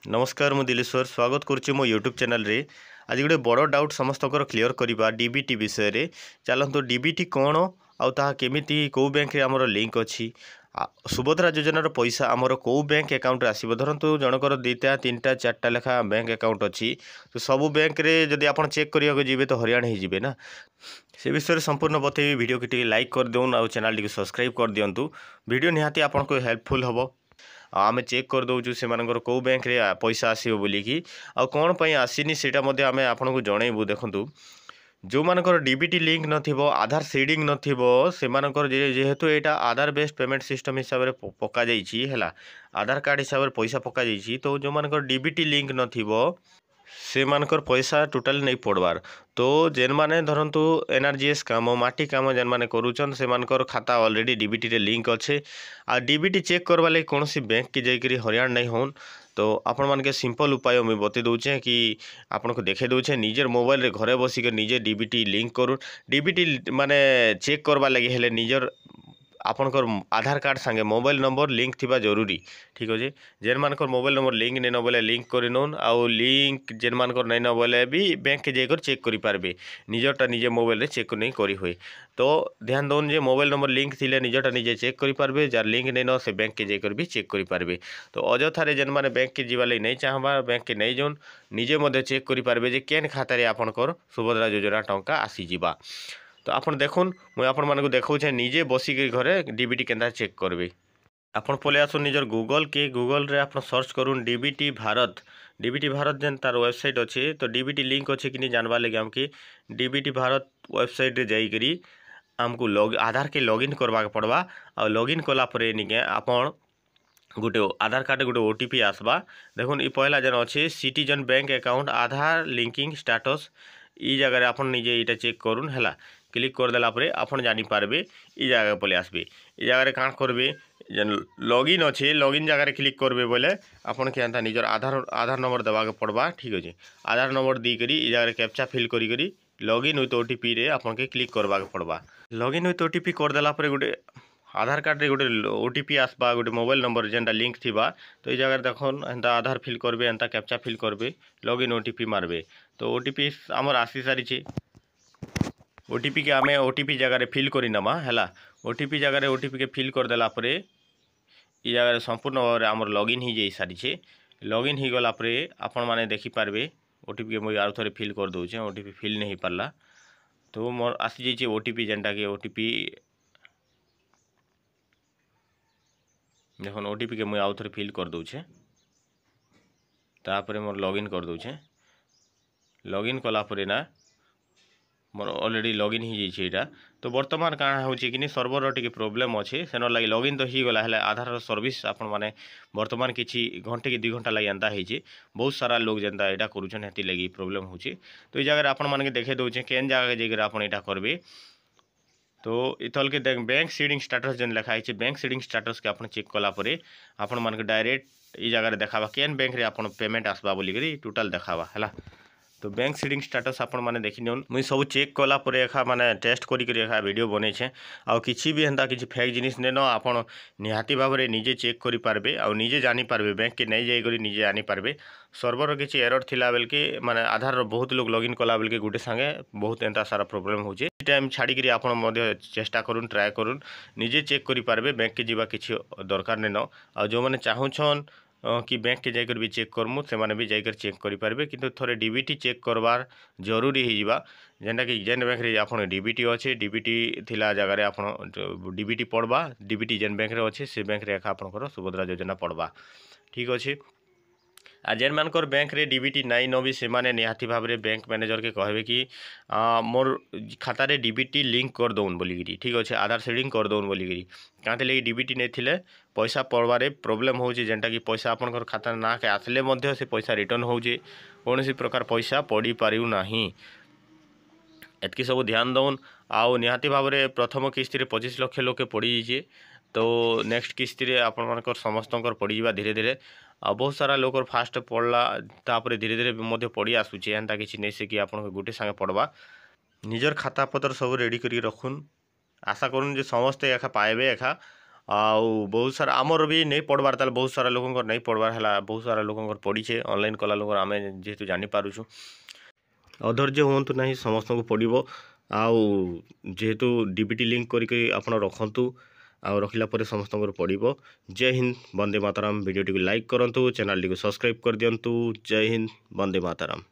नमस्कार मु दिलेश्वर स्वागत करुच्ची मो यूट्यूब चैनल रे। आज गोटे बड़ डाउट समस्त क्लियर करवा डीबीटी विषय रे। चलतु डीबीटी कौन आउ ताहा केमिति को बैंक रे हमर लिंक अछि। सुभद्रा योजनार पैसा आमर कौ बैंक अकाउंट आसो। धरतु जनकर दुईटा तीनटा चार्टा लेखा बैंक अकाउंट अच्छी तो सबू बैंक रे जदि आप चेक करने जी तो हरियाणा हो ना। से विषय संपूर्ण बतेबी। वीडियो की लाइक कर दिउन आउ चैनल टी सब्सक्राइब कर दिंतु। वीडियो निहाती आपको हेल्पफुल हम। आम चेक कर दौचु से कौ बैंक रे पैसा आसो बोलिकी आउ कौन पर आसीनी सेटा आम आपको जनइबू। देखु जो मानकर डीबीटी लिंक नथिबो आधार सीडिंग नथिबो सेमानकर जेहेतु एटा आधार बेस्ड पेमेंट सिस्टम हिसाब से पका जाइछि हैला। आधार कार्ड हिसाब से पैसा पका जाइछि तो जो मानकर डीबीटी लिंक नथिबो से मानकर पैसा टोटाल नहीं पड़वार। तो जेन माने धरतु एनआरजीएस काम माटी काम जेन माने करूछन से मानकर खाता ऑलरेडी डीबीटी रे लिंक अच्छे। आ डीबीटी चेक करवा लगे कौन सी बैंक की जाकरी हरियाणा नहीं होन तो आपण मान के सिंपल उपाय मुझे बता दूचे कि आपन को देखे दूचे निजर मोबाइल रे घरे बसिक निजे डीबीटी लिंक करूँ। डीबीटी माने चेक करवा लगे हेले निजर आपनकर आधार कार्ड संगे मोबाइल नंबर लिंक थिबा जरूरी। ठीक अच्छे। जेन मानकर मोबाइल नंबर लिंक नहीं न बोले लिंक कर नौन आउ लिंक जेन मानकर नहीं न बोले भी बैंक के जाकर चेक करि पारबे। निजरटा निजे मोबाइल रे चेक नहीं करी हुए तो ध्यान दौन जे मोबाइल नंबर लिंक थिले निजरटा निजे चेक करि पारबे। जार लिंक नहीं न से बैंक के जाकर भी चेक करि पारबे। तो अजथारे जेन माने बैंक के जीवा लई नहीं चाहबा बैंक के नहीं जोन निजे मध्य चेक करि पारबे जे केन खाता रे आपनकर सुभद्रा योजना टंका आसी जीवा। तो आपन देखुन मुझे आपण मानक देखौछे निजे बसिक घरे डीबीटी केनता चेक करबे। आपन पले आसुन निजर गूगल रे आपन सर्च करूँ डीबीटी भारत जेन तार वेबसाइट अच्छे तो डीबीटी लिंक अच्छे कि नहीं जानवा लगे आमके डीबीटी भारत वेबसाइट रे जाइकरी आमको आधार के लॉगिन करवा पड़वा। और लॉगिन कला परे निके आपन गोटे आधार कार्ड गोटे ओटीपी आसबा। देखुन ई पहला जेन अच्छे सिटीजन बैंक अकाउंट आधार लिंकिंग स्टेटस ई जगह आप निजे यहाँ चेक करूँ है। क्लिक करदेला आपन जानी पारबे ई जगह पले आसबे। ई जगह काण करबे जेन लॉगिन अच्छे लॉगिन जगह क्लिक करबे बोले आपन के एंता निजर आधार नंबर देवाके पड़वा। ठीक अच्छे। आधार नंबर दी करी ई जगह कैप्चा फिल करी लॉगिन विथ ओटीपी रे आपन के क्लिक करवा पड़वा। लॉगिन विथ ओटीपी करदेला गोटे आधार कार्ड रे गोटे ओटीपी आसबा गोटे मोबाइल नंबर जेनटा लिंक थिबा तो ये जगह देखन एंता आधार फिल करबे एंता कैप्चा फिल करबे लॉगिन ओटीपी मारबे। तो ओटीपी आमर आसी सारी ओटीपी के आमे ओटीपी जगह रे फिल करी नमा हैला। ओटीपी जगह रे ओटीपी के फिल करदेला परे ई जगह संपूर्ण भाव में आमर लॉगिन हो जाई सारी। लॉगिन हो गला परे आपण माने देखि पारबे ओटीपी के मुझे आउ थोड़े फिल कर दूचे ओटीपी फिल नहीं पारला तो मोर आसी जाइए ओटीपी जेनटा कि ओटीपी देखो ओटीपी के मुझे आउ थोड़े फिल कर दूचे तापर मोर लॉगिन कर दूचे। लॉगिन कला परे ना मोर ऑलरेडी लॉगिन हो जाइए। तो बर्तमान काଣା होची कि सर्वर टिके प्रोब्लेम अच्छे से लगे लॉगिन तो ही गला है आधार सर्विस आपण माने बर्तमान किसी घंटे कि 2 घंटा लगे एंता होइए। बहुत सारा लोग जेनता यहाँ करुछन हेती लगी प्रोब्लेम होची। तो ये जगह आपण माने देखे दूचे केन जगह जाकर आप यहाँ करबे। तो इथल के देख बैंक सीडिंग स्टेटस जेन लिखा है बैंक सीडिंग स्टेटस के आपन चेक कला परे आपण मानक डायरेक्ट ई जगह देखावा केन बैंक रे आपन पेमेंट आसबा बोलिकरी टोटल देखावा हैला। तो बैंक सीडिंग स्टेटस आपण माने देखि निउन मुई सब चेक कला परे एखा माने टेस्ट करी करी एखा वीडियो बनै छे। आ किछि भी हेंता किछि फेक जिनिस ने न आपण निहाती भाव रे निजे चेक करी पारबे आ निजे जानि पारबे बैंक के नहीं जाई करी निजे जानि पारबे। सर्वर किछि एरर थिला बेल के माने आधार बहुत लोग लॉगिन कला बेल के गुटे संगे बहुत एंता सारा प्रॉब्लम होचे। टाइम छाड़ी करी आपण मध्य चेष्टा करूँ ट्राए करूँ निजे चेक करी पारबे बैंक के जीवा किछि दरकार ने न। आ जो माने चाहुछन कि बैंक के जाकर भी चेक करमु से माने भी जाकर चेक करि पारबे। किंतु थोड़े डीबीटी चेक करवार जरूरी हो जिबा जेनटा कि जेन बैंक रे आपन डीबीटी अच्छे डीबीटी थिला जगह रे आपन डीबीटी पड़वा डीबीटी जेन बैंक रे अच्छे से बैंक रे एखा आपनकर सुभद्रा योजना पड़वा। ठीक अच्छे। आ जेन मानकर बैंक रे डीबीटी नाई न भी से माने निहाती भाव रे बैंक मैनेजर के कहबे कि मोर खाता रे डीबीटी लिंक कर दउन बोलिगिरी। ठीक अच्छे। आधार सेडिंग कर दउन बोलिगिरी कांते लगी डीबीटी नहीं थिले पैसा पड़वारे प्रोब्लेम होचे जेनटा कि पैसा आपनकर खाता ना के आसले मध्य से पैसा रिटर्न होचे कौन सी प्रकार पैसा पड़ी पारिउ नाही। एतकी सब ध्यान दउन आउ निहाती भाव रे प्रथम किस्ती रे 25 लाख लोग के पड़ी जाइए। तो नेक्स्ट किस्ती रे आपण मानकर समस्तंकर पड़ी जीवा धीरे धीरे आ बहुत सारा लोकर फास्ट पड़ला तापर धीरे धीरे मध्य पड़ी आसुचे एंता किछि नहीं से कि आपन गुटे संगे पड़वा। निजर खाता पत्र सब रेडी करी रखुन आशा करूँ जे समस्ते एखा पाएबे एखा आउ बहुत सारा आमर भी नहीं पढ़वार ताल बहुत सारा लोक नहीं पढ़वार है बहुत सारा लोक पढ़ीछे ऑनलाइन कला लोक आम जेहेतु जानी पारुछु अधैर्य हूँ ना समस्त को पड़ो आउ जेहेतु डीबीटी लिंक करके ଆପଣ रखंतु आउ रखिला पर समस्त पड़ो। जय हिंद वंदे मातरम। वीडियो को लाइक करंतु चैनल को सब्सक्राइब कर दियंतु। जय हिंद वंदे मातरम।